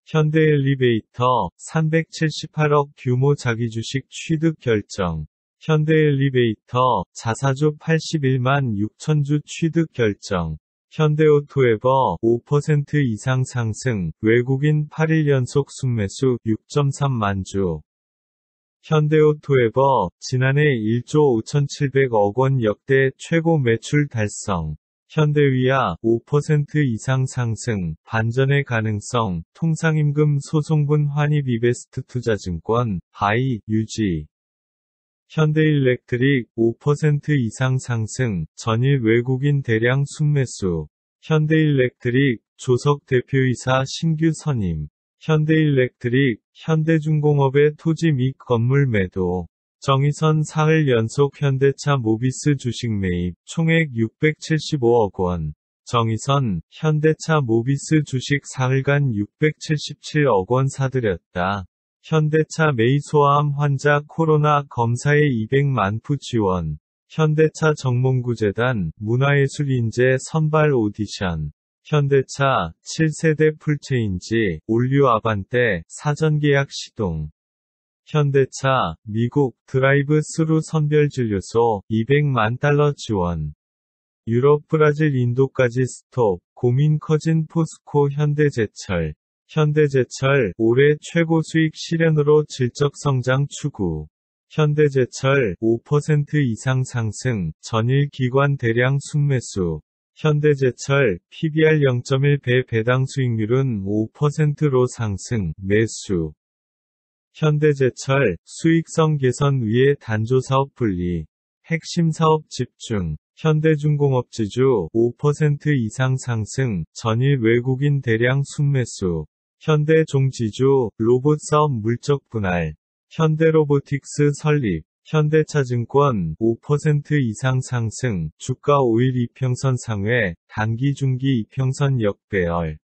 현대엘리베이터, 378억 규모 자기주식 취득 결정. 현대엘리베이터, 자사주 81만 6천주 취득 결정. 현대오토에버, 5% 이상 상승, 외국인 8일 연속 순매수 6.3만 주. 현대오토에버, 지난해 1조 5,700억 원 역대 최고 매출 달성. 현대위아 5% 이상 상승, 반전의 가능성, 통상임금 소송분 환입 이베스트투자증권, 바이, 유지. 현대일렉트릭 5% 이상 상승, 전일 외국인 대량 순매수. 현대일렉트릭, 조석 대표이사 신규 선임. 현대일렉트릭, 현대중공업의 토지 및 건물 매도. 정의선 사흘 연속 현대차 모비스 주식 매입, 총액 675억 원. 정의선, 현대차 모비스 주식 사흘간 677억 원 사들였다. 현대차 메이소암 환자 코로나 검사에 200만 푸 지원. 현대차 정몽구재단, 문화예술인재 선발 오디션. 현대차, 7세대 풀체인지, 올류 아반떼, 사전계약 시동. 현대차, 미국, 드라이브 스루 선별진료소, 200만 달러 지원. 유럽, 브라질, 인도까지 스톱, 고민 커진 포스코 현대제철. 현대제철, 올해 최고 수익 실현으로 질적 성장 추구. 현대제철, 5% 이상 상승, 전일 기관 대량 순매수. 현대제철, PBR 0.1배 배당 수익률은 5%로 상승, 매수. 현대제철, 수익성 개선 위해 단조사업 분리. 핵심 사업 집중. 현대중공업지주, 5% 이상 상승, 전일 외국인 대량 순매수. 현대종지주, 로봇사업 물적 분할. 현대로보틱스 설립. 현대차증권, 5% 이상 상승, 주가 5일 이평선 상회, 단기 중기 이평선 역배열.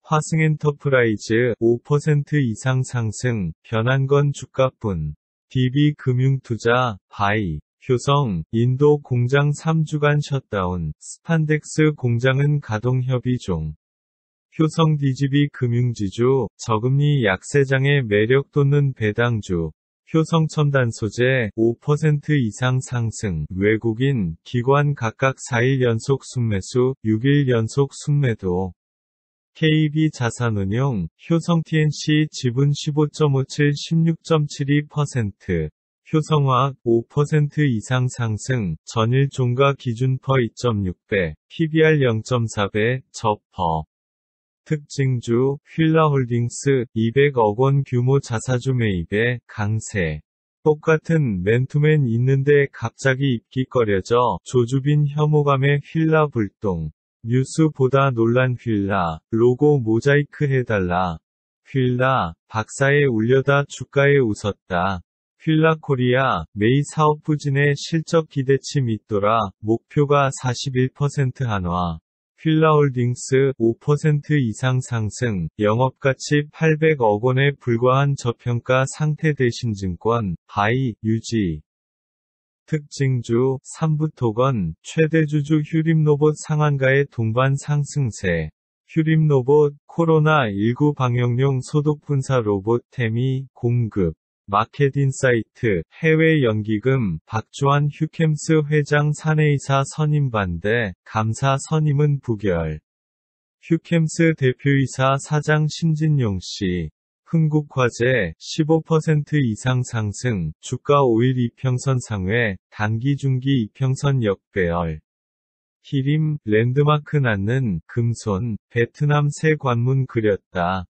화승엔터프라이즈, 5% 이상 상승, 변한건 주가뿐. DB금융투자, 바이. 효성, 인도 공장 3주간 셧다운, 스판덱스 공장은 가동 협의 중. 효성 DGB 금융지주, 저금리 약세장의 매력 돋는 배당주. 효성 첨단소재, 5% 이상 상승, 외국인, 기관 각각 4일 연속 순매수, 6일 연속 순매도. KB자산운용, 효성 TNC 지분 15.57 16.72%. 효성화학 5% 이상 상승, 전일 종가 기준 퍼 2.6배, PBR 0.4배, 저퍼. 특징주, 휠라홀딩스, 200억 원 규모 자사주 매입에 강세. 똑같은 맨투맨 있는데 갑자기 입기 꺼려져 조주빈 혐오감에 휠라 불똥. 뉴스보다 논란 휠라, 로고 모자이크 해달라. 휠라, 박사에 울려다 주가에 웃었다. 휠라 코리아, 메이 사업 부진에 실적 기대치 밑돌아, 목표가 41% 한화. 휠라홀딩스, 5% 이상 상승, 영업가치 800억 원에 불과한 저평가 상태 대신증권, 바이, 유지. 특징주, 삼부토건, 최대주주 휴림로봇 상한가의 동반 상승세. 휴림로봇, 코로나19 방역용 소독분사 로봇 태미, 공급. 마켓인사이트, 해외 연기금, 박주환 휴캠스 회장 사내이사 선임 반대, 감사 선임은 부결. 휴캠스 대표이사 사장 신진용씨. 흥국화재, 15% 이상 상승, 주가 5일 이평선 상회, 단기 중기 이평선 역배열. 히림, 랜드마크 낳는, 금손, 베트남 새 관문 그렸다.